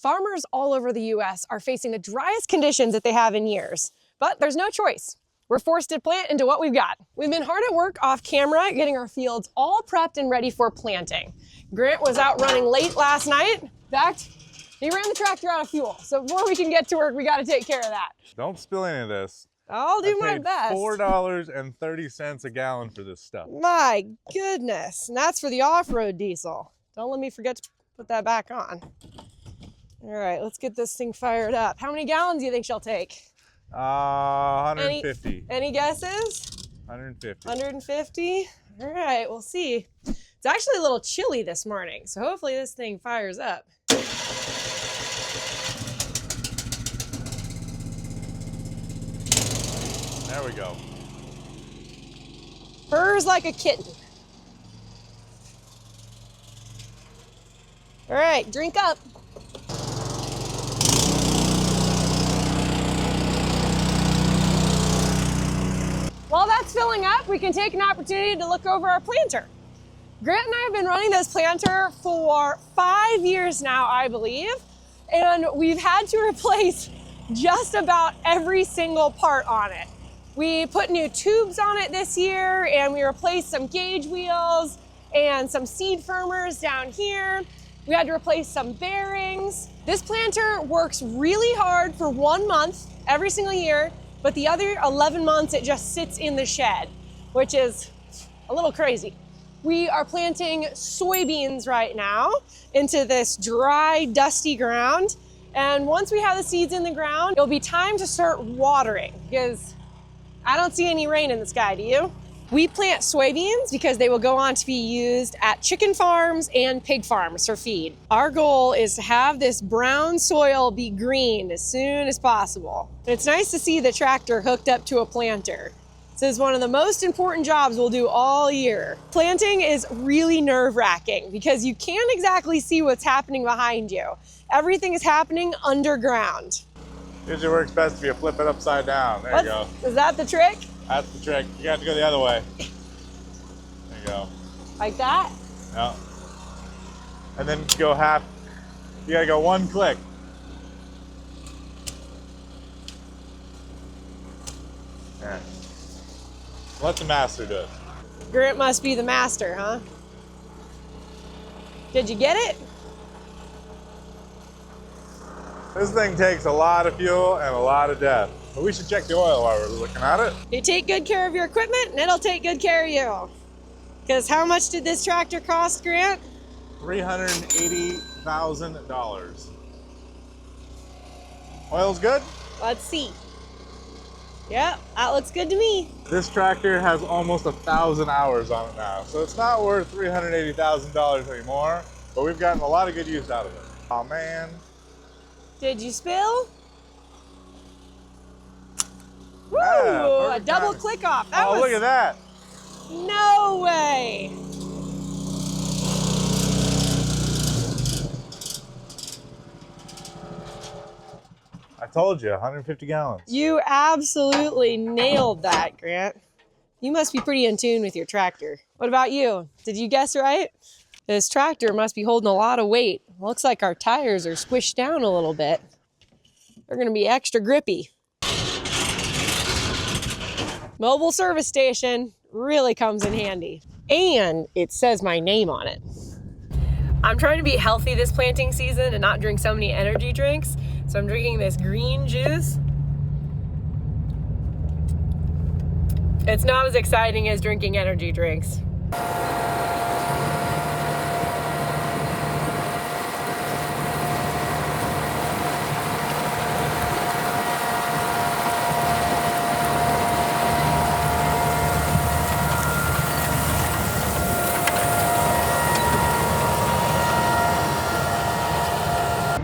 Farmers all over the US are facing the driest conditions that they have in years, but there's no choice. We're forced to plant into what we've got. We've been hard at work off camera, getting our fields all prepped and ready for planting. Grant was out running late last night. In fact, he ran the tractor out of fuel. So before we can get to work, we got to take care of that. Don't spill any of this. I'll do my best. $4.30 a gallon for this stuff. My goodness. And that's for the off-road diesel. Don't let me forget to put that back on. All right, let's get this thing fired up. How many gallons do you think she'll take? 150. Any guesses? 150. 150? All right, we'll see. It's actually a little chilly this morning, so hopefully this thing fires up. There we go. Purrs like a kitten. All right, drink up. While that's filling up, we can take an opportunity to look over our planter. Grant and I have been running this planter for 5 years now, I believe, and we've had to replace just about every single part on it. We put new tubes on it this year, and we replaced some gauge wheels and some seed firmers down here. We had to replace some bearings. This planter works really hard for 1 month every single year, but the other 11 months it just sits in the shed, which is a little crazy. We are planting soybeans right now into this dry, dusty ground. And once we have the seeds in the ground, it'll be time to start watering because I don't see any rain in the sky, do you? We plant soybeans because they will go on to be used at chicken farms and pig farms for feed. Our goal is to have this brown soil be green as soon as possible. And it's nice to see the tractor hooked up to a planter. This is one of the most important jobs we'll do all year. Planting is really nerve-wracking because you can't exactly see what's happening behind you. Everything is happening underground. Usually works best if you flip it upside down. There you go. Is that the trick? That's the trick. You got to go the other way. There you go. Like that? Yeah. And then go half. You got to go one click. Yeah. Let the master do it. Grant must be the master, huh? Did you get it? This thing takes a lot of fuel and a lot of death. But we should check the oil while we're looking at it. You take good care of your equipment and it'll take good care of you. Because how much did this tractor cost, Grant? $380,000. Oil's good? Let's see. Yeah, that looks good to me. This tractor has almost 1,000 hours on it now, so it's not worth $380,000 anymore, but we've gotten a lot of good use out of it. Oh man. Did you spill? Woo! Yeah, a double click off. Look at that. No way. I told you, 150 gallons. You absolutely nailed that, Grant. You must be pretty in tune with your tractor. What about you? Did you guess right? This tractor must be holding a lot of weight. Looks like our tires are squished down a little bit. They're gonna be extra grippy. Mobile service station really comes in handy. And it says my name on it. I'm trying to be healthy this planting season and not drink so many energy drinks. So I'm drinking this green juice. It's not as exciting as drinking energy drinks.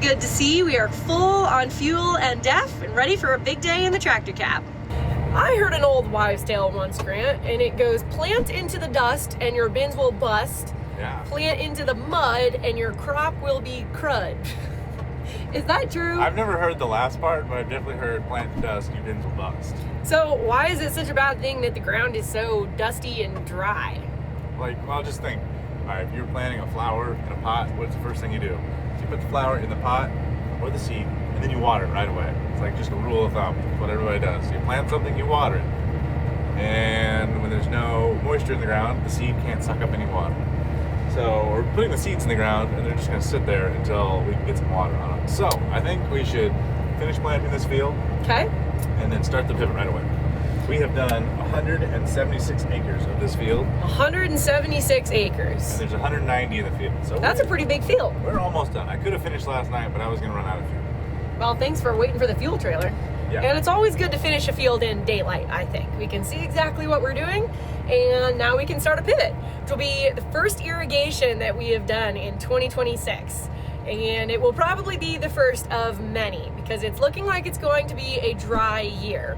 Good to see we are full on fuel and DEF and ready for a big day in the tractor cab. I heard an old wives' tale once, Grant, and it goes, plant into the dust and your bins will bust. Yeah. Plant into the mud and your crop will be crud. Is that true? I've never heard the last part, but I've definitely heard plant in dust, your bins will bust. So why is it such a bad thing that the ground is so dusty and dry? Like, well, just think, all right, if you're planting a flower in a pot, what's the first thing you do? You put the flower in the pot, or the seed, and then you water it right away. It's like just a rule of thumb. It's what everybody does. You plant something, you water it. And when there's no moisture in the ground, the seed can't suck up any water. So we're putting the seeds in the ground, and they're just going to sit there until we can get some water on them. So I think we should finish planting this field. Okay. And then start the pivot right away. We have done 176 acres of this field. 176 acres. And there's 190 in the field. So that's a pretty big field. We're almost done. I could have finished last night, but I was going to run out of fuel. Well, thanks for waiting for the fuel trailer. Yeah. And it's always good to finish a field in daylight, I think. We can see exactly what we're doing, and now we can start a pivot, which will be the first irrigation that we have done in 2026. And it will probably be the first of many, because it's looking like it's going to be a dry year.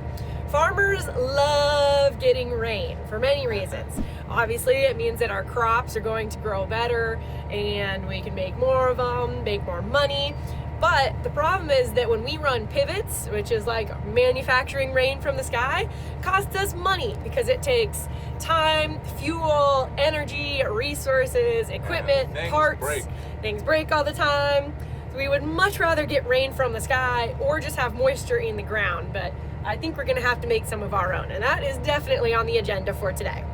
Farmers love getting rain for many reasons. Obviously, it means that our crops are going to grow better, and we can make more of them, make more money. But the problem is that when we run pivots, which is like manufacturing rain from the sky, costs us money because it takes time, fuel, energy, resources, equipment, parts. Things break all the time. So we would much rather get rain from the sky or just have moisture in the ground. But I think we're gonna have to make some of our own, and that is definitely on the agenda for today.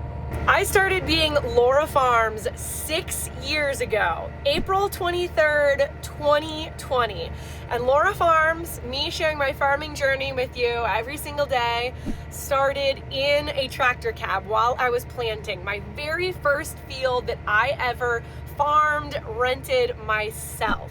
I started being Laura Farms 6 years ago, April 23rd, 2020. And Laura Farms, me sharing my farming journey with you every single day, started in a tractor cab while I was planting my very first field that I ever farmed, rented myself.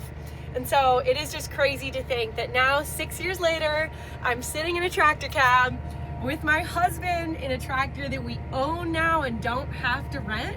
And so it is just crazy to think that now, 6 years later, I'm sitting in a tractor cab with my husband in a tractor that we own now and don't have to rent,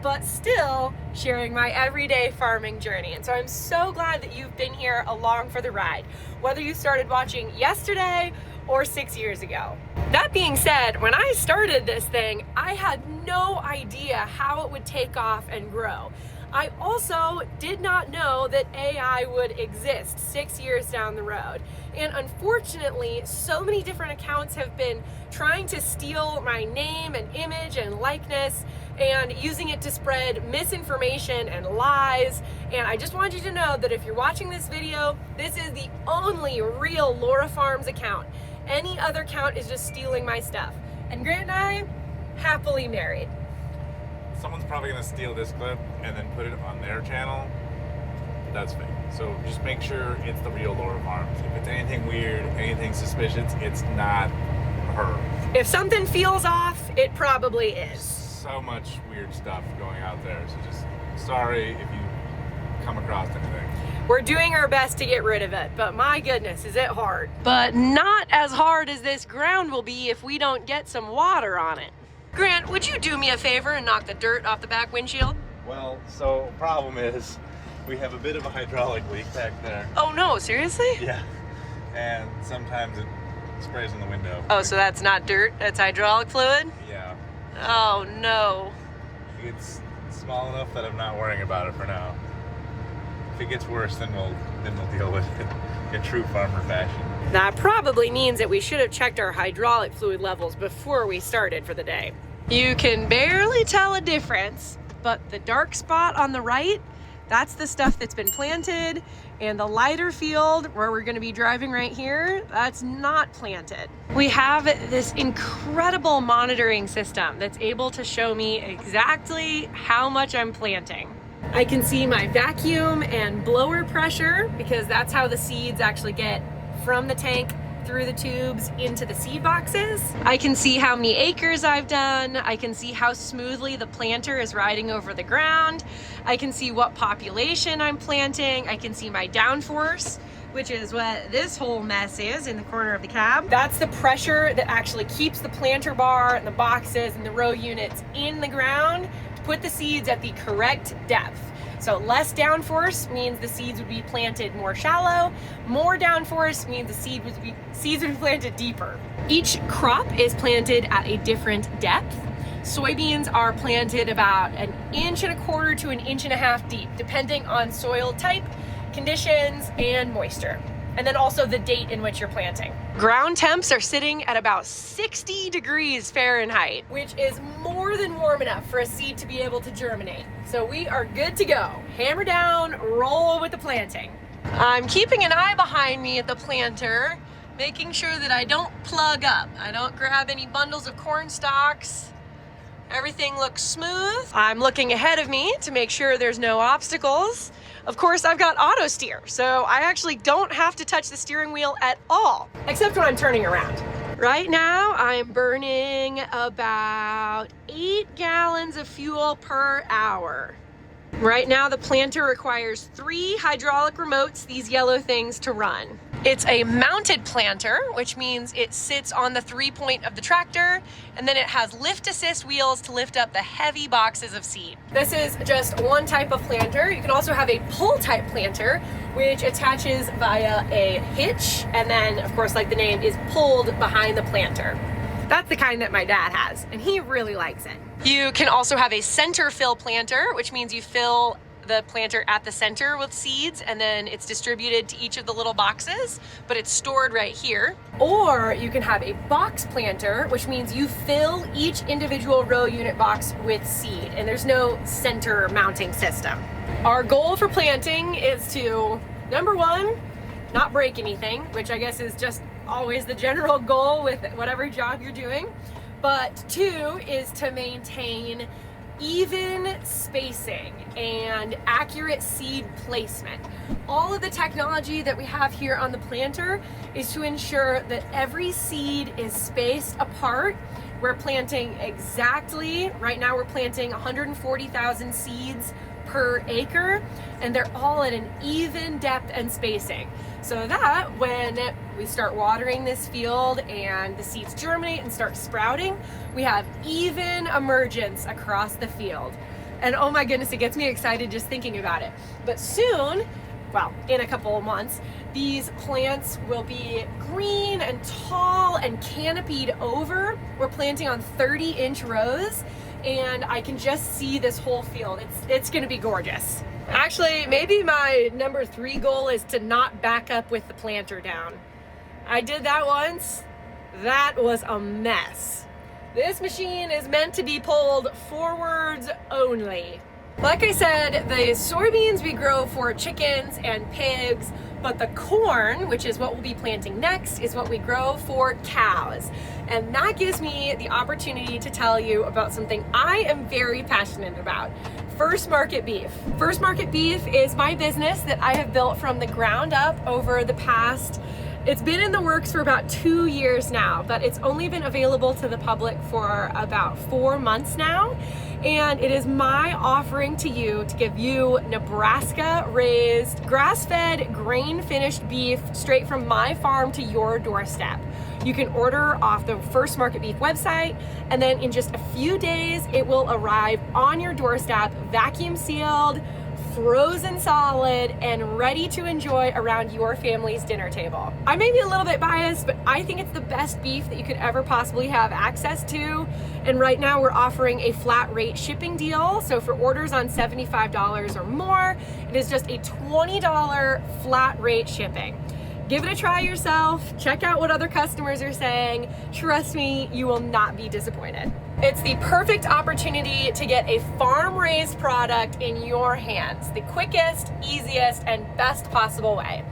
but still sharing my everyday farming journey. And so I'm so glad that you've been here along for the ride, whether you started watching yesterday or 6 years ago. That being said, when I started this thing, I had no idea how it would take off and grow. I also did not know that AI would exist 6 years down the road. And unfortunately, so many different accounts have been trying to steal my name and image and likeness and using it to spread misinformation and lies. And I just want you to know that if you're watching this video, this is the only real Laura Farms account. Any other account is just stealing my stuff. And Grant and I, happily married. Someone's probably going to steal this clip and then put it on their channel. That's fake. So just make sure it's the real Laura Farms. If it's anything weird, anything suspicious, it's not her. If something feels off, it probably is. So much weird stuff going out there. So just sorry if you come across anything. We're doing our best to get rid of it, but my goodness, is it hard. But not as hard as this ground will be if we don't get some water on it. Grant, would you do me a favor and knock the dirt off the back windshield? Well, so problem is we have a bit of a hydraulic leak back there. Oh no, seriously? Yeah. And sometimes it sprays on the window. Oh, so that's not dirt, that's hydraulic fluid? Yeah. Oh no. It's small enough that I'm not worrying about it for now. If it gets worse, then we'll deal with it in true farmer fashion. That probably means that we should have checked our hydraulic fluid levels before we started for the day. You can barely tell a difference, but the dark spot on the right, that's the stuff that's been planted, and the lighter field where we're gonna be driving right here, that's not planted. We have this incredible monitoring system that's able to show me exactly how much I'm planting. I can see my vacuum and blower pressure because that's how the seeds actually get from the tank through the tubes into the seed boxes. I can see how many acres I've done. I can see how smoothly the planter is riding over the ground. I can see what population I'm planting. I can see my downforce, which is what this whole mess is in the corner of the cab. That's the pressure that actually keeps the planter bar and the boxes and the row units in the ground to put the seeds at the correct depth. So less downforce means the seeds would be planted more shallow. More downforce means the seeds would be planted deeper. Each crop is planted at a different depth. Soybeans are planted about 1.25 to 1.5 inches deep, depending on soil type, conditions, and moisture. And then also the date in which you're planting. Ground temps are sitting at about 60 degrees Fahrenheit, which is more than warm enough for a seed to be able to germinate. So we are good to go. Hammer down, roll with the planting. I'm keeping an eye behind me at the planter, making sure that I don't plug up. I don't grab any bundles of corn stalks. Everything looks smooth. I'm looking ahead of me to make sure there's no obstacles. Of course, I've got auto steer, so I actually don't have to touch the steering wheel at all, except when I'm turning around. Right now, I'm burning about 8 gallons of fuel per hour. Right now, the planter requires 3 hydraulic remotes, these yellow things, to run. It's a mounted planter, which means it sits on the 3-point of the tractor, and then it has lift assist wheels to lift up the heavy boxes of seed. This is just one type of planter. You can also have a pull type planter, which attaches via a hitch, and then, of course, like the name, is pulled behind the planter. That's the kind that my dad has, and he really likes it. You can also have a center fill planter, which means you fill the planter at the center with seeds, and then it's distributed to each of the little boxes, but it's stored right here. Or you can have a box planter, which means you fill each individual row unit box with seed, and there's no center mounting system. Our goal for planting is to, number one, not break anything, which I guess is just always the general goal with whatever job you're doing. But 2 is to maintain even spacing and accurate seed placement. All of the technology that we have here on the planter is to ensure that every seed is spaced apart. We're planting exactly, right now we're planting 140,000 seeds per acre, and they're all at an even depth and spacing. So that when we start watering this field and the seeds germinate and start sprouting, we have even emergence across the field. And oh my goodness, it gets me excited just thinking about it. But soon, well, in a couple of months, these plants will be green and tall and canopied over. We're planting on 30-inch rows, and I can just see this whole field. It's gonna be gorgeous. Actually, maybe my number 3 goal is to not back up with the planter down. I did that once. That was a mess. This machine is meant to be pulled forwards only. Like I said, the soybeans we grow for chickens and pigs, but the corn, which is what we'll be planting next, is what we grow for cows. And that gives me the opportunity to tell you about something I am very passionate about. First Market Beef. First Market Beef is my business that I have built from the ground up over the past, it's been in the works for about 2 years now, but it's only been available to the public for about 4 months now. And it is my offering to you to give you Nebraska raised, grass-fed, grain-finished beef straight from my farm to your doorstep. You can order off the First Market Beef website, and then in just a few days, it will arrive on your doorstep, vacuum sealed, frozen solid, and ready to enjoy around your family's dinner table. I may be a little bit biased, but I think it's the best beef that you could ever possibly have access to. And right now we're offering a flat rate shipping deal. So for orders on $75 or more, it is just a $20 flat rate shipping. Give it a try yourself. Check out what other customers are saying. Trust me, you will not be disappointed. It's the perfect opportunity to get a farm-raised product in your hands, the quickest, easiest, and best possible way.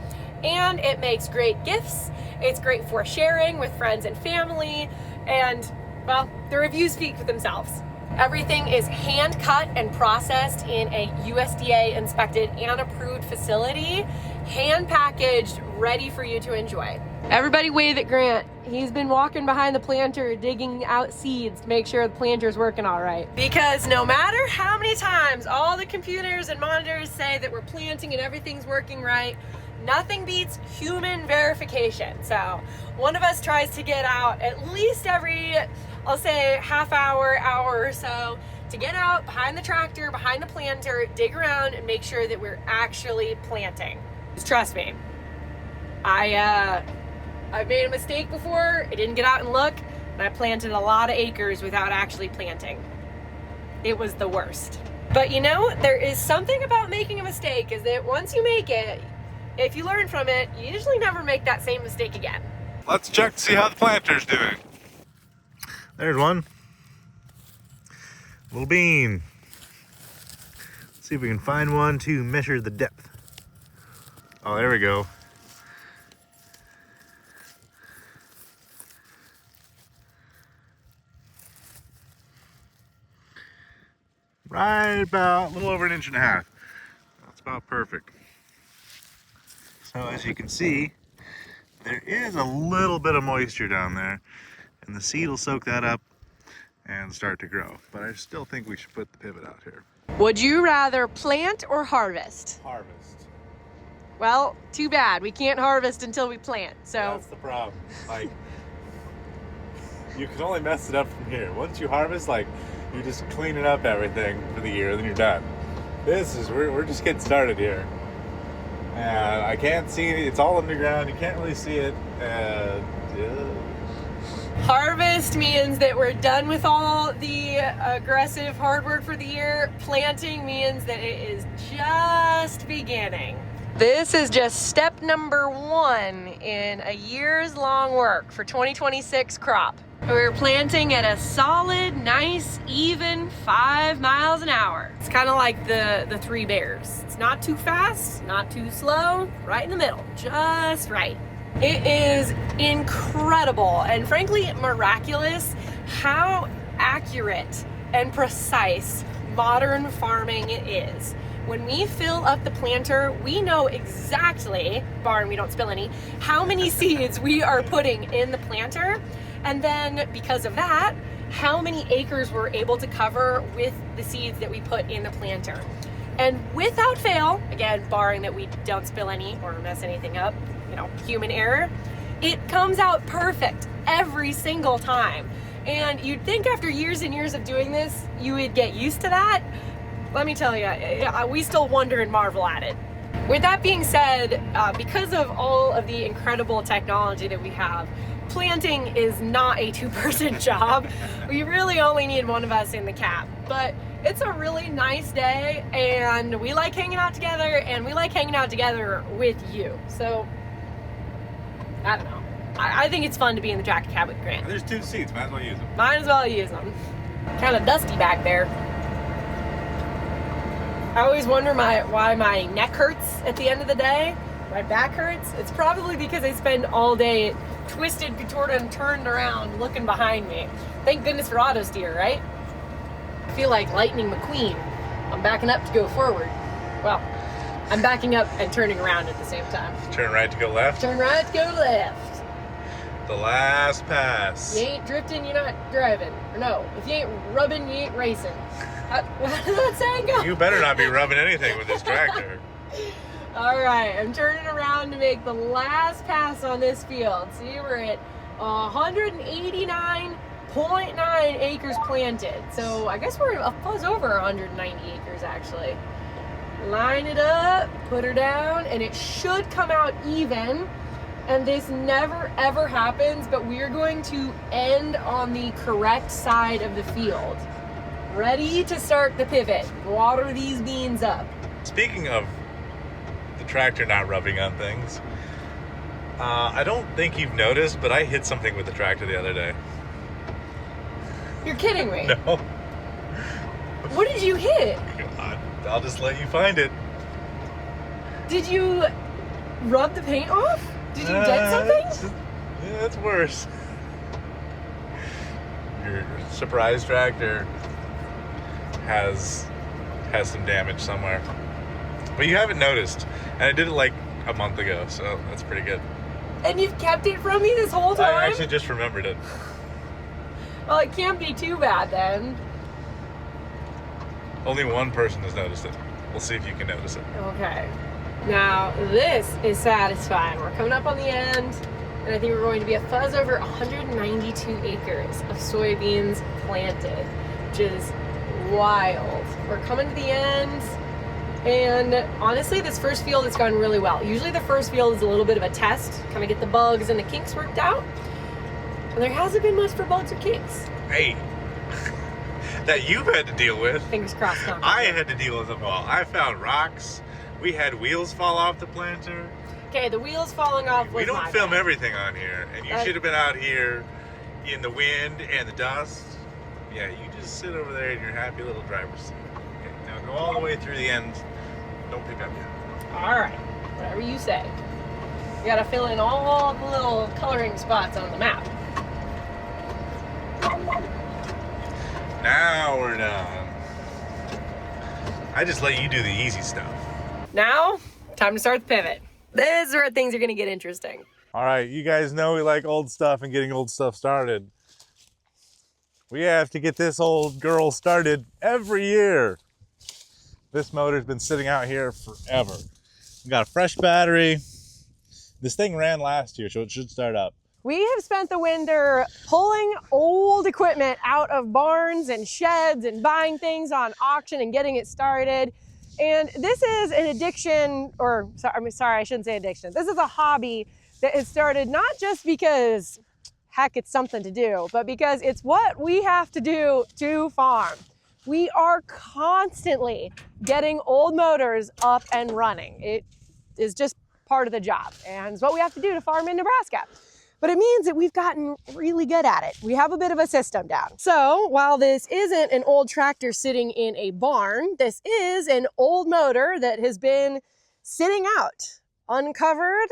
And it makes great gifts. It's great for sharing with friends and family. And, well, the reviews speak for themselves. Everything is hand cut and processed in a USDA inspected and approved facility, hand packaged, ready for you to enjoy. Everybody wave at Grant. He's been walking behind the planter, digging out seeds to make sure the planter's working all right. Because no matter how many times all the computers and monitors say that we're planting and everything's working right, nothing beats human verification. So one of us tries to get out at least every, I'll say, half hour, hour or so, to get out behind the tractor, behind the planter, dig around and make sure that we're actually planting. Just trust me. I've made a mistake before. I didn't get out and look, and I planted a lot of acres without actually planting. It was the worst. But you know, there is something about making a mistake, is that once you make it, if you learn from it, you usually never make that same mistake again. Let's check to see how the planter's doing. There's one. Little bean. Let's see if we can find one to measure the depth. Oh, there we go. Right about a little over 1.5 inches. That's about perfect. So as you can see, there is a little bit of moisture down there, and the seed will soak that up and start to grow. But I still think we should put the pivot out here. Would you rather plant or harvest? Harvest. Well, too bad. We can't harvest until we plant. So that's the problem. Like, you can only mess it up from here. Once you harvest, like, you're just cleaning up everything for the year, then you're done. We're just getting started here. And I can't see it. It's all underground. You can't really see it. And harvest means that we're done with all the aggressive hard work for the year. Planting means that it is just beginning. This is just step number 1 in a year's long work for 2026 crop. We're planting at a solid, nice, even 5 miles an hour. It's kind of like the 3 bears. It's not too fast, not too slow, right in the middle, just right. It is incredible and frankly miraculous how accurate and precise modern farming is. When we fill up the planter, we know exactly, barring we don't spill any, how many seeds we are putting in the planter. And then because of that, how many acres we're able to cover with the seeds that we put in the planter. And without fail, again, barring that we don't spill any or mess anything up, human error, it comes out perfect every single time. And you'd think after years and years of doing this, you would get used to that. Let me tell you, we still wonder and marvel at it. With that being said, because of all of the incredible technology that we have, planting is not a 2-person job. We really only need one of us in the cab. But it's a really nice day, and we like hanging out together, and we like hanging out together with you. So, I don't know. I think it's fun to be in the tractor cab with Grant. There's 2 seats, might as well use them. Might as well use them. Kind of dusty back there. I always wonder why my neck hurts at the end of the day. My back hurts. It's probably because I spend all day twisted, contorted, and turned around looking behind me. Thank goodness for auto steer, right? I feel like Lightning McQueen. I'm backing up to go forward. Well, I'm backing up and turning around at the same time. Turn right to go left. Turn right to go left. The last pass. You ain't drifting, you're not driving. Or no, if you ain't rubbing, you ain't racing. How does that saying go? You better not be rubbing anything with this tractor. All right, I'm turning around to make the last pass on this field. See, we're at 189.9 acres planted. So I guess we're a fuzz over 190 acres actually. Line it up, put her down, and it should come out even. And this never ever happens, but we're going to end on the correct side of the field. Ready to start the pivot. Water these beans up. Speaking of the tractor not rubbing on things, I don't think you've noticed, but I hit something with the tractor the other day. You're kidding me. No. What did you hit? I'll just let you find it. Did you rub the paint off? Did you dent something? Yeah, that's worse. Your surprise tractor has some damage somewhere, but you haven't noticed, and I did it like a month ago, so that's pretty good. And you've kept it from me this whole time? I actually just remembered it. Well, it can't be too bad then. Only one person has noticed it. We'll see if you can notice it. Okay. Now, this is satisfying. We're coming up on the end, and I think we're going to be a fuzz over 192 acres of soybeans planted, which is wild. We're coming to the end, and honestly, this first field has gone really well. Usually the first field is a little bit of a test, kind of get the bugs and the kinks worked out, and there hasn't been much for bugs or kinks. Hey, that you've had to deal with. Fingers crossed. I had to deal with them all. I found rocks. We had wheels fall off the planter. Okay, the wheels falling off was We don't my film bad. everything on here, and you should have been out here in the wind and the dust. Yeah, you just sit over there in your happy little driver's seat. Okay, now go all the way through the end. Don't pick up yet. All right. Whatever you say. You gotta fill in all the little coloring spots on the map. Now we're done. I just let you do the easy stuff. Now, time to start the pivot. This is where things are gonna get interesting. All right, you guys know we like old stuff and getting old stuff started. We have to get this old girl started every year. This motor's been sitting out here forever. We got a fresh battery. This thing ran last year, so it should start up. We have spent the winter pulling old equipment out of barns and sheds and buying things on auction and getting it started. And this is an addiction, or sorry, I shouldn't say addiction. This is a hobby that has started not just because, heck, it's something to do, but because it's what we have to do to farm. We are constantly getting old motors up and running. It is just part of the job, and it's what we have to do to farm in Nebraska. But it means that we've gotten really good at it. We have a bit of a system down. So while this isn't an old tractor sitting in a barn, this is an old motor that has been sitting out, uncovered,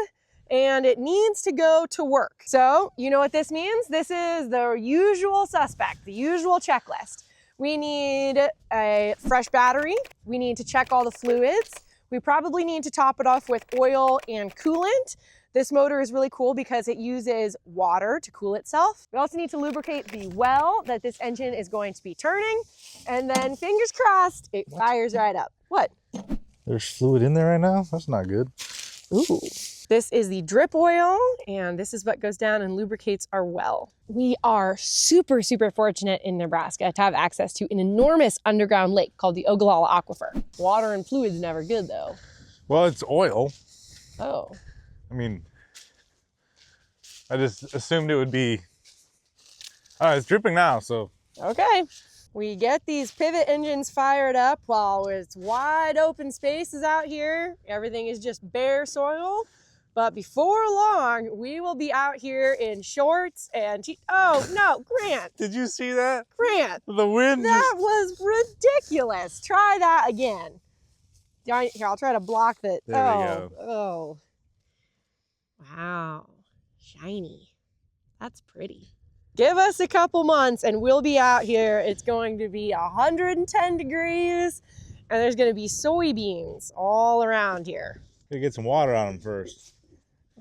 and it needs to go to work. So you know what this means? This is the usual suspect, the usual checklist. We need a fresh battery. We need to check all the fluids. We probably need to top it off with oil and coolant. This motor is really cool because it uses water to cool itself. We also need to lubricate the well that this engine is going to be turning. And then fingers crossed, it fires right up. What? There's fluid in there right now? That's not good. Ooh. This is the drip oil, and this is what goes down and lubricates our well. We are super, super fortunate in Nebraska to have access to an enormous underground lake called the Ogallala Aquifer. Water and fluid's never good, though. Well, it's oil. Oh. I mean, I just assumed it would be... Oh, it's dripping now, so... Okay. We get these pivot engines fired up while it's wide open spaces out here. Everything is just bare soil. But before long, we will be out here in shorts and... Oh, no, Grant. Did you see that? Grant. The wind That was ridiculous. Try that again. Here, I'll try to block that. There we go. Oh. Wow. Shiny. That's pretty. Give us a couple months and we'll be out here. It's going to be 110 degrees and there's going to be soybeans all around here. Gotta get some water on them first.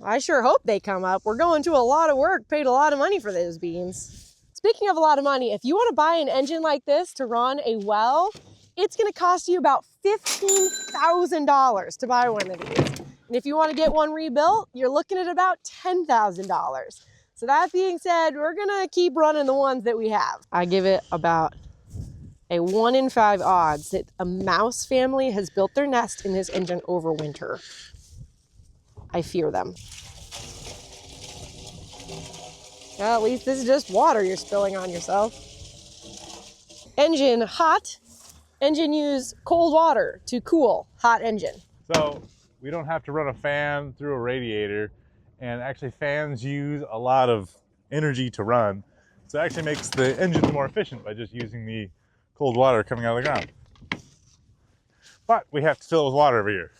I sure hope they come up. We're going to a lot of work, paid a lot of money for those beans. Speaking of a lot of money, if you want to buy an engine like this to run a well, it's going to cost you about $15,000 to buy one of these. And if you want to get one rebuilt, you're looking at about $10,000. So that being said, we're going to keep running the ones that we have. I give it about a 1 in 5 odds that a mouse family has built their nest in this engine over winter. I fear them. Well, at least this is just water you're spilling on yourself. Engine hot. Engine use cold water to cool hot engine. So we don't have to run a fan through a radiator, and actually fans use a lot of energy to run. So it actually makes the engine more efficient by just using the cold water coming out of the ground. But we have to fill it with water every year.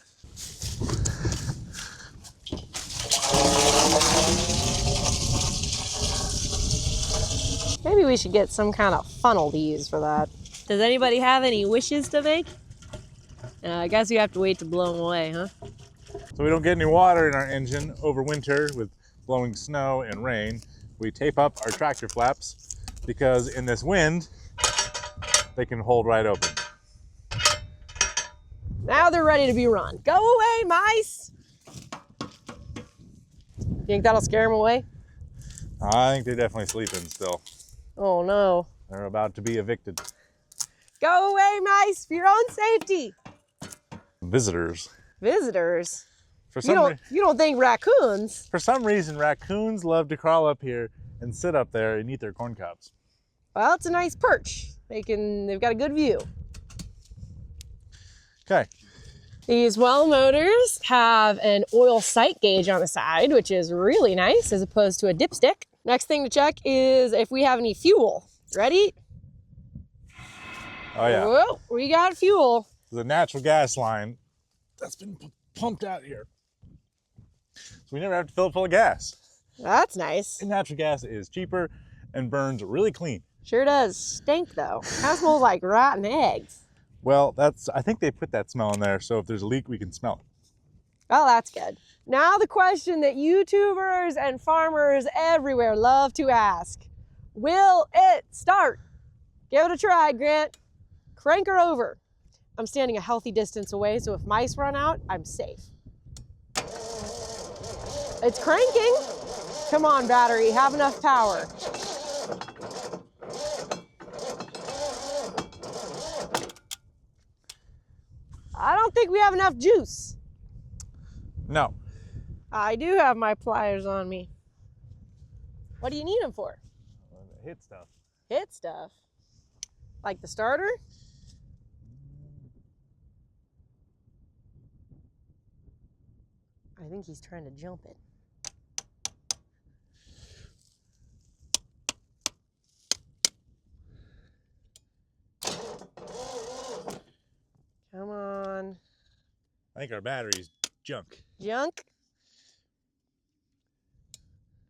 Maybe we should get some kind of funnel to use for that. Does anybody have any wishes to make? I guess you have to wait to blow them away, huh? So we don't get any water in our engine over winter with blowing snow and rain. We tape up our tractor flaps because in this wind, they can hold right open. Now they're ready to be run. Go away, mice! You think that'll scare them away? I think they're definitely sleeping still. Oh no. They're about to be evicted. Go away, mice, for your own safety. Visitors. Visitors? For You don't think raccoons? For some reason, raccoons love to crawl up here and sit up there and eat their corn cobs. Well, it's a nice perch. They've got a good view. Okay. These well motors have an oil sight gauge on the side, which is really nice as opposed to a dipstick. Next thing to check is if we have any fuel. Ready? Oh yeah. Whoa, we got fuel. The natural gas line that's been pumped out here. So we never have to fill it full of gas. That's nice. And natural gas is cheaper and burns really clean. Sure does stink though. Kind of smells like rotten eggs. Well, I think they put that smell in there, so if there's a leak, we can smell it. Oh, that's good. Now the question that YouTubers and farmers everywhere love to ask. Will it start? Give it a try, Grant. Crank her over. I'm standing a healthy distance away, so if mice run out, I'm safe. It's cranking. Come on, battery, have enough power. I don't think we have enough juice. No. I do have my pliers on me. What do you need them for? Hit stuff. Hit stuff? Like the starter? I think he's trying to jump it. Come on. I think our battery's junk. Junk?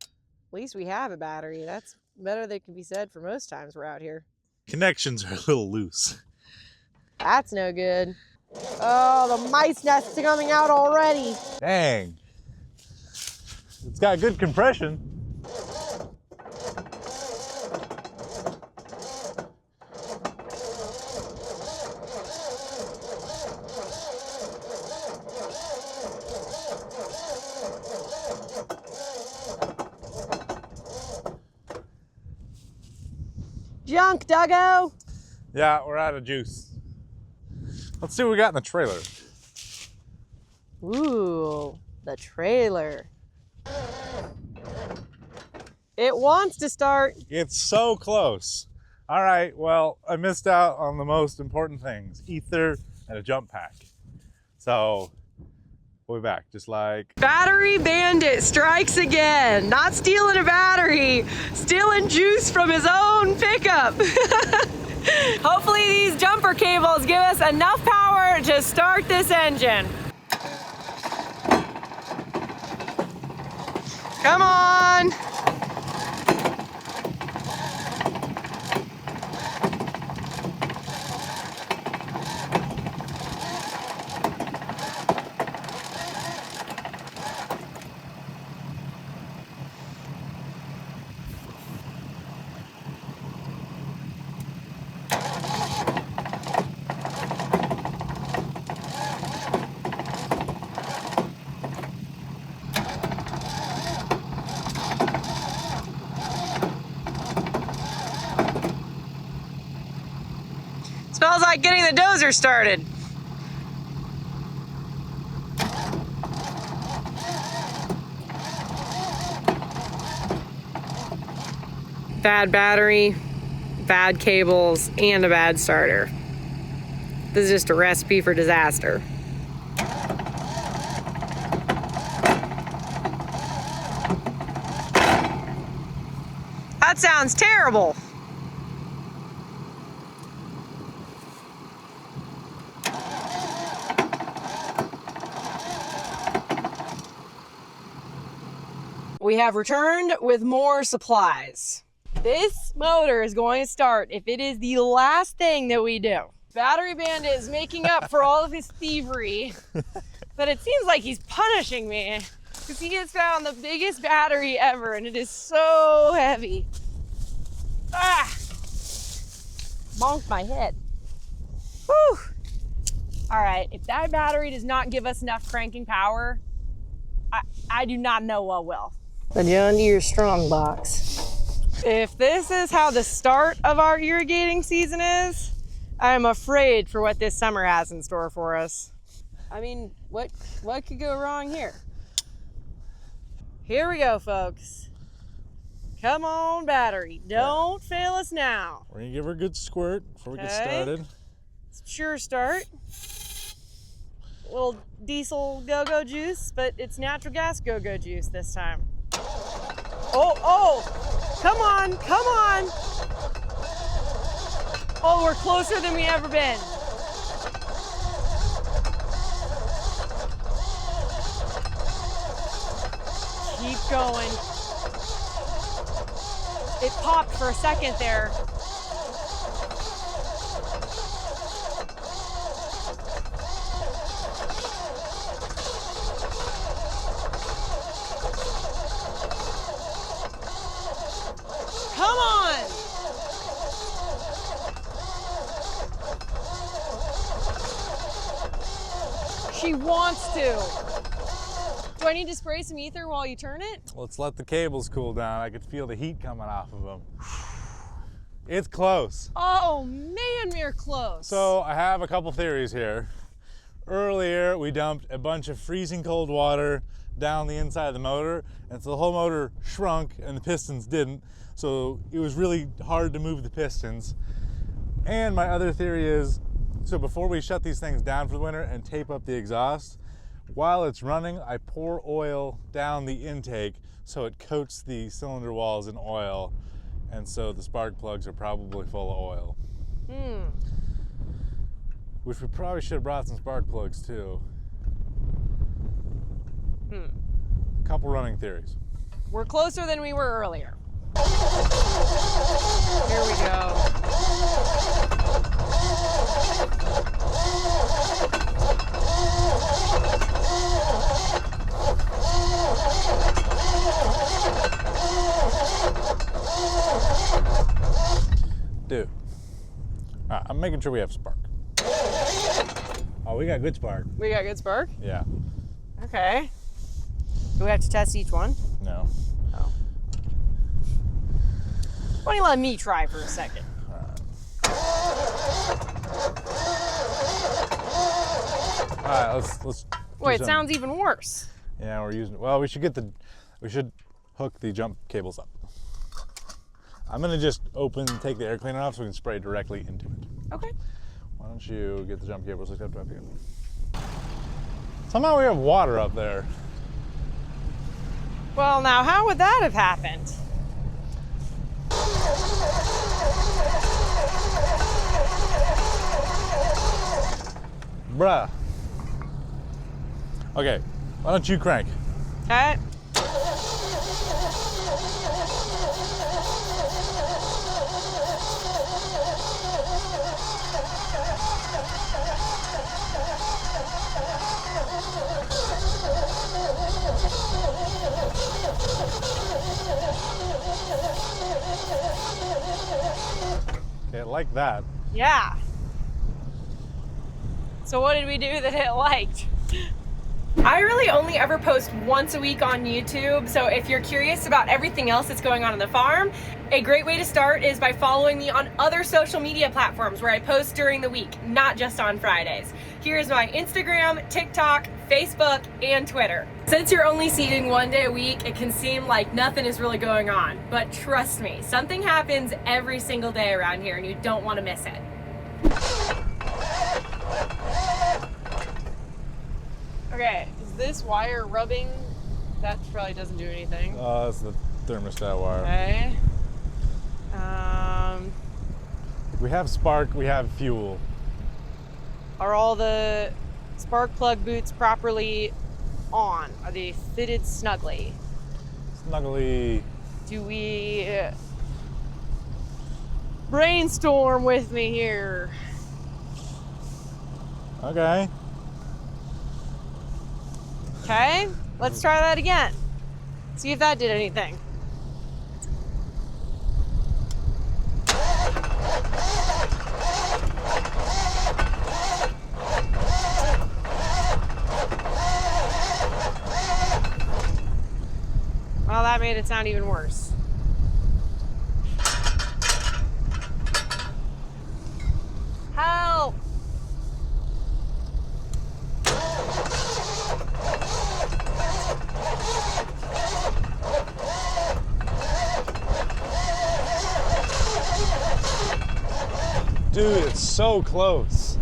At least we have a battery. That's better than can be said for most times we're out here. Connections are a little loose. That's no good. Oh, the mice nests are coming out already. Dang. It's got good compression. Junk, Duggo. Yeah, we're out of juice. Let's see what we got in the trailer. Ooh, the trailer. It wants to start. It's so close. All right, well, I missed out on the most important things, ether and a jump pack. So we'll be back, just like... Battery bandit strikes again. Not stealing a battery, stealing juice from his own pickup. Hopefully these jumper cables give us enough power to start this engine. Come on. Smells like getting the dozer started. Bad battery, bad cables, and a bad starter. This is just a recipe for disaster. That sounds terrible. We have returned with more supplies. This motor is going to start if it is the last thing that we do. Battery Bandit is making up for all of his thievery, but it seems like he's punishing me because he has found the biggest battery ever and it is so heavy. Ah! Bonked my head. Whew! All right, if that battery does not give us enough cranking power, I do not know what will. The John Deere Strong Box. If this is how the start of our irrigating season is, I'm afraid for what this summer has in store for us. I mean, what could go wrong here? Here we go, folks. Come on, battery. Don't fail us now. We're gonna give her a good squirt before we get started. Sure start. A little diesel go-go juice, but it's natural gas go-go juice this time. Oh, come on, come on. Oh, we're closer than we ever been. going. It popped for a second there. Come on! She wants to. Do I need to spray some ether while you turn it? Let's let the cables cool down. I could feel the heat coming off of them. It's close. Oh man, we're close. So I have a couple theories here. Earlier, we dumped a bunch of freezing cold water down the inside of the motor, and so the whole motor shrunk and the pistons didn't. So it was really hard to move the pistons. And my other theory is, so before we shut these things down for the winter and tape up the exhaust, while it's running, I pour oil down the intake so it coats the cylinder walls in oil, and so the spark plugs are probably full of oil. Which we probably should have brought some spark plugs too. Couple running theories. We're closer than we were earlier. Here we go. Dude, I'm making sure we have spark. Oh, we got good spark. We got good spark? Yeah. Okay. Do we have to test each one? No. Oh. Why don't you let me try for a second? All right, let's. Wait, it sounds even worse. Yeah, we're using. Well, we should hook the jump cables up. I'm gonna just take the air cleaner off so we can spray directly into it. Okay. Why don't you get the jump cables hooked up to my vehicle? Somehow we have water up there. Well, now how would that have happened? Bruh. Okay, why don't you crank? Okay. Okay, like that. Yeah. So what did we do that it liked? I really only ever post once a week on YouTube, so if you're curious about everything else that's going on the farm, a great way to start is by following me on other social media platforms where I post during the week, not just on Fridays. Here's my Instagram, TikTok, Facebook, and Twitter. Since you're only seeding one day a week, it can seem like nothing is really going on, but trust me, something happens every single day around here and you don't want to miss it. Okay, is this wire rubbing? That probably doesn't do anything. That's the thermostat wire. Okay. We have spark, we have fuel. Are all the spark plug boots properly on? Are they fitted snugly? Snuggly. Do we brainstorm with me here? Okay. Okay, let's try that again. See if that did anything. Well, that made it sound even worse. Help! Dude, it's so close.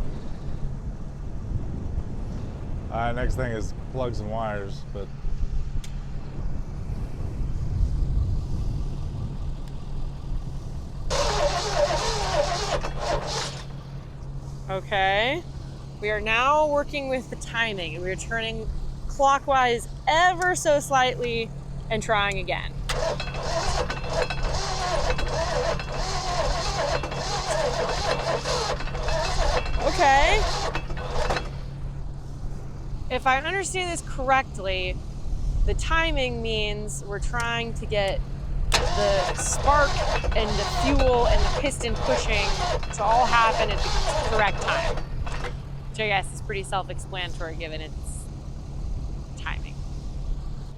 Next thing is plugs and wires, but Okay, we are now working with the timing and we're turning clockwise ever so slightly and trying again. Okay. If I understand this correctly, the timing means we're trying to get the spark and the fuel and the piston pushing to all happen at the correct time. Which I guess is pretty self-explanatory given its timing.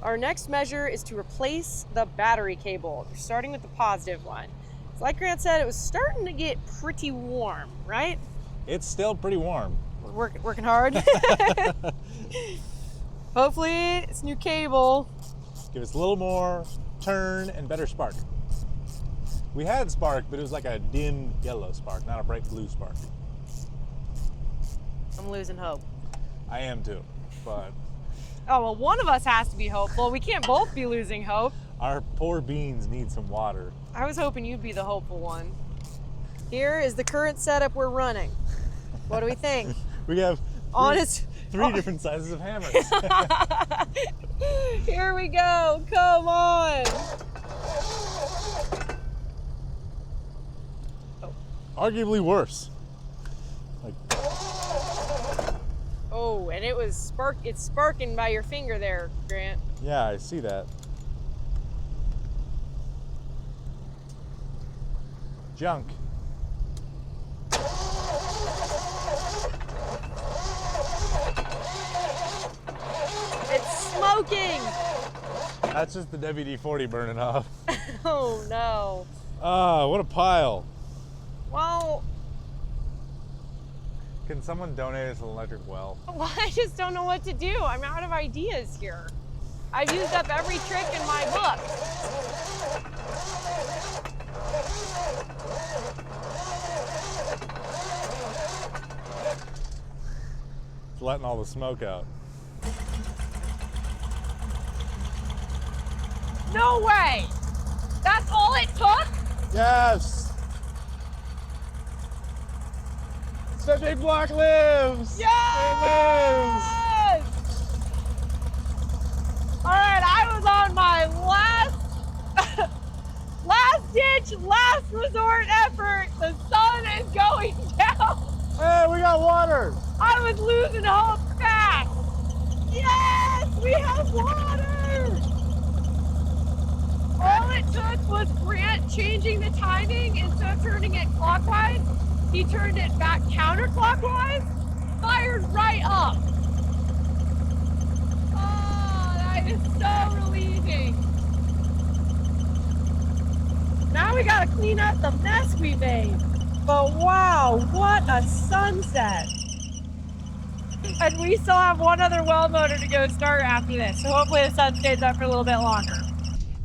Our next measure is to replace the battery cable. We're starting with the positive one. So like Grant said, it was starting to get pretty warm, right? It's still pretty warm. We're working hard. Hopefully this new cable. Give us a little more turn and better spark. We had spark, but it was like a dim yellow spark, not a bright blue spark. I'm losing hope. I am too, but... Oh, well, one of us has to be hopeful. We can't both be losing hope. Our poor beans need some water. I was hoping you'd be the hopeful one. Here is the current setup we're running. What do we think? We have three different sizes of hammers. Here we go. Come on. Arguably worse. Oh, and it's sparking by your finger there, Grant. Yeah, I see that. Junk. It's smoking. That's just the WD-40 burning off. Oh no. Ah, what a pile. Well, can someone donate us an electric well? I just don't know what to do. I'm out of ideas here. I've used up every trick in my book. It's letting all the smoke out. No way! That's all it took? Yes! The big block lives! Yes! It lives! All right, I was on my last ditch, last resort effort. The sun is going down. Hey, we got water! I was losing hope fast. Yes, we have water. All it took was Grant changing the timing. Instead of turning it clockwise, he turned it back counterclockwise, fired right up. Oh, that is so relieving. Now we gotta clean up the mess we made. But wow, what a sunset. And we still have one other well motor to go start after this, so hopefully the sun stays up for a little bit longer.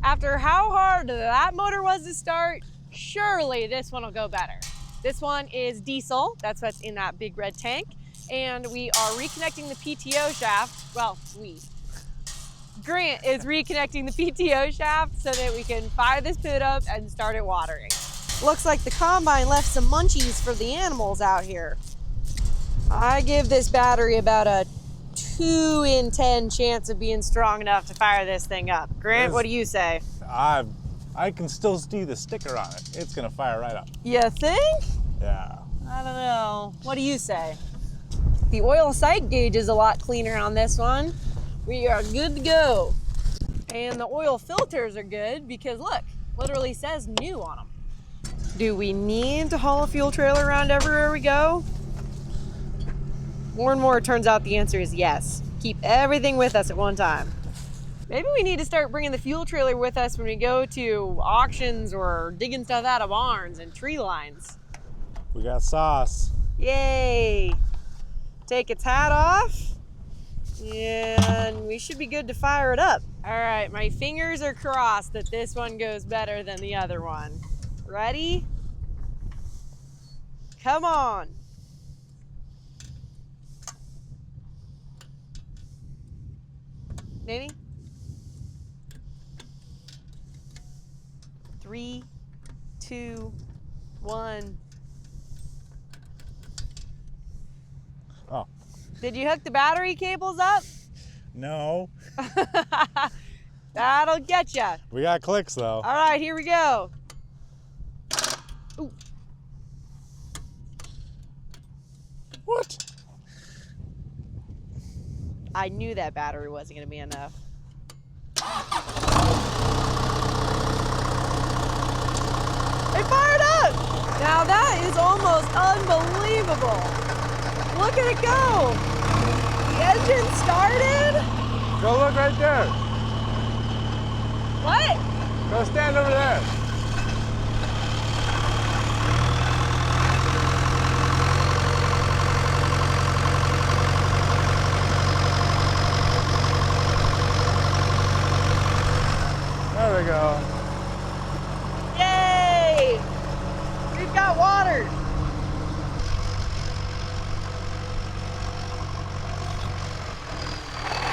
After how hard that motor was to start, surely this one will go better. This one is diesel, that's what's in that big red tank, and we are reconnecting the PTO shaft. Well, Grant is reconnecting the PTO shaft so that we can fire this pit up and start it watering. Looks like the combine left some munchies for the animals out here. I give this battery about a 2 in 10 chance of being strong enough to fire this thing up. Grant, what do you say? I can still see the sticker on it. It's gonna fire right up. You think? Yeah. I don't know. What do you say? The oil sight gauge is a lot cleaner on this one. We are good to go. And the oil filters are good because look, literally says new on them. Do we need to haul a fuel trailer around everywhere we go? More and more, it turns out the answer is yes. Keep everything with us at one time. Maybe we need to start bringing the fuel trailer with us when we go to auctions or digging stuff out of barns and tree lines. We got sauce. Yay! Take its hat off, and we should be good to fire it up. All right, my fingers are crossed that this one goes better than the other one. Ready? Come on. Maybe? 3, 2, 1. Oh. Did you hook the battery cables up? No. That'll get ya. We got clicks though. All right, here we go. Ooh. What? I knew that battery wasn't gonna be enough. It fired up! Now that is almost unbelievable. Look at it go. The engine started. Go look right there. What? Go stand over there. There we go. Yay! We've got water.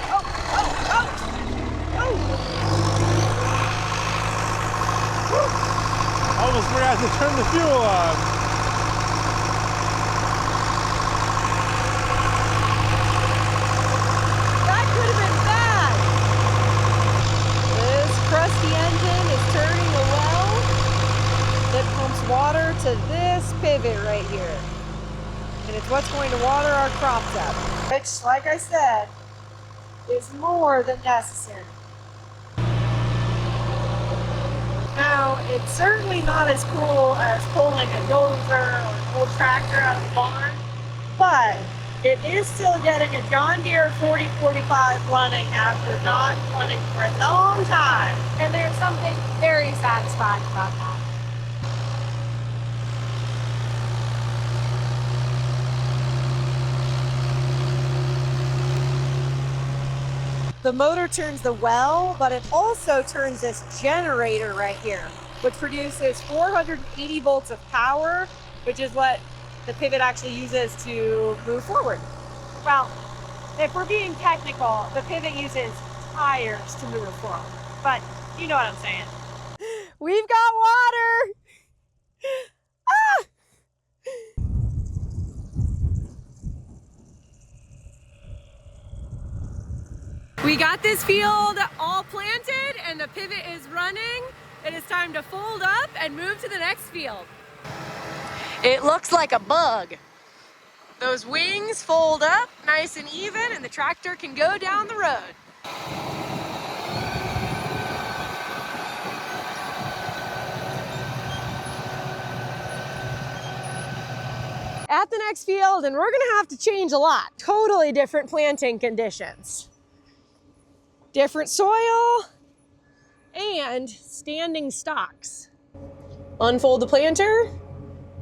Oh, oh, oh, oh. Almost forgot to turn the fuel on. That could have been bad. This crusty engine is turning a well that pumps water to this pivot right here. And it's what's going to water our crops up. Which, like I said, is more than necessary. Now, it's certainly not as cool as pulling a dozer or an old tractor out of the barn, but it is still getting a John Deere 4045 running after not running for a long time. And there's something very satisfying about that. The motor turns the well, but it also turns this generator right here, which produces 480 volts of power, which is what the pivot actually uses to move forward. Well, if we're being technical, the pivot uses tires to move forward, but you know what I'm saying. We've got water! Ah! We got this field all planted and the pivot is running. It is time to fold up and move to the next field. It looks like a bug. Those wings fold up nice and even and the tractor can go down the road. At the next field, and we're gonna have to change a lot. Totally different planting conditions. Different soil and standing stocks. Unfold the planter,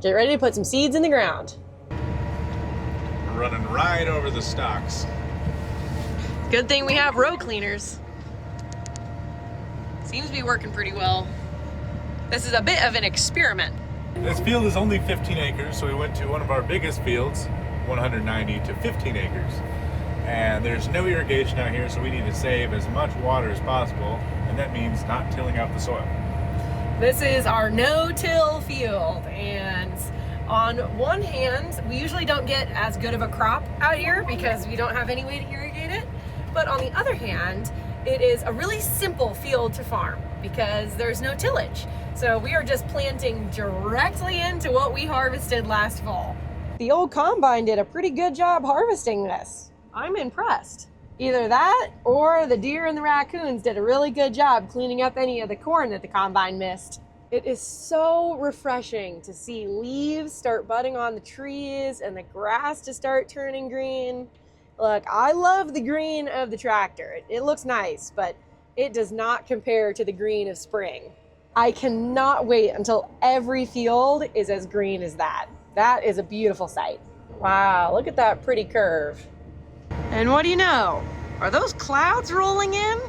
get ready to put some seeds in the ground. We're running right over the stalks. Good thing we have row cleaners. Seems to be working pretty well. This is a bit of an experiment. This field is only 15 acres, so we went to one of our biggest fields, 190 to 15 acres. And there's no irrigation out here, so we need to save as much water as possible, and that means not tilling out the soil. This is our no-till field, and on one hand, we usually don't get as good of a crop out here because we don't have any way to irrigate it, but on the other hand, it is a really simple field to farm because there's no tillage. So we are just planting directly into what we harvested last fall. The old combine did a pretty good job harvesting this. I'm impressed. Either that or the deer and the raccoons did a really good job cleaning up any of the corn that the combine missed. It is so refreshing to see leaves start budding on the trees and the grass to start turning green. Look, I love the green of the tractor. It looks nice, but it does not compare to the green of spring. I cannot wait until every field is as green as that. That is a beautiful sight. Wow, look at that pretty curve. And what do you know? Are those clouds rolling in?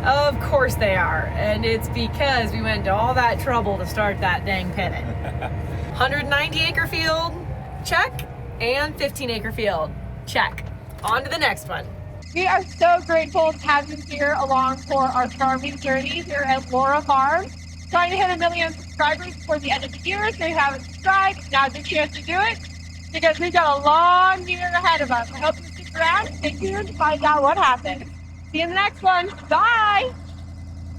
Of course they are, and it's because we went to all that trouble to start that dang pivot. 190 acre field, check, and 15 acre field, check. On to the next one. We are so grateful to have you here along for our farming journey here at Laura Farm. Trying to hit 1 million subscribers before the end of the year, so if you haven't subscribed, now's the chance to do it, because we've got a long year ahead of us. I hope you stick around and stay tuned to find out what happens. See you in the next one. Bye!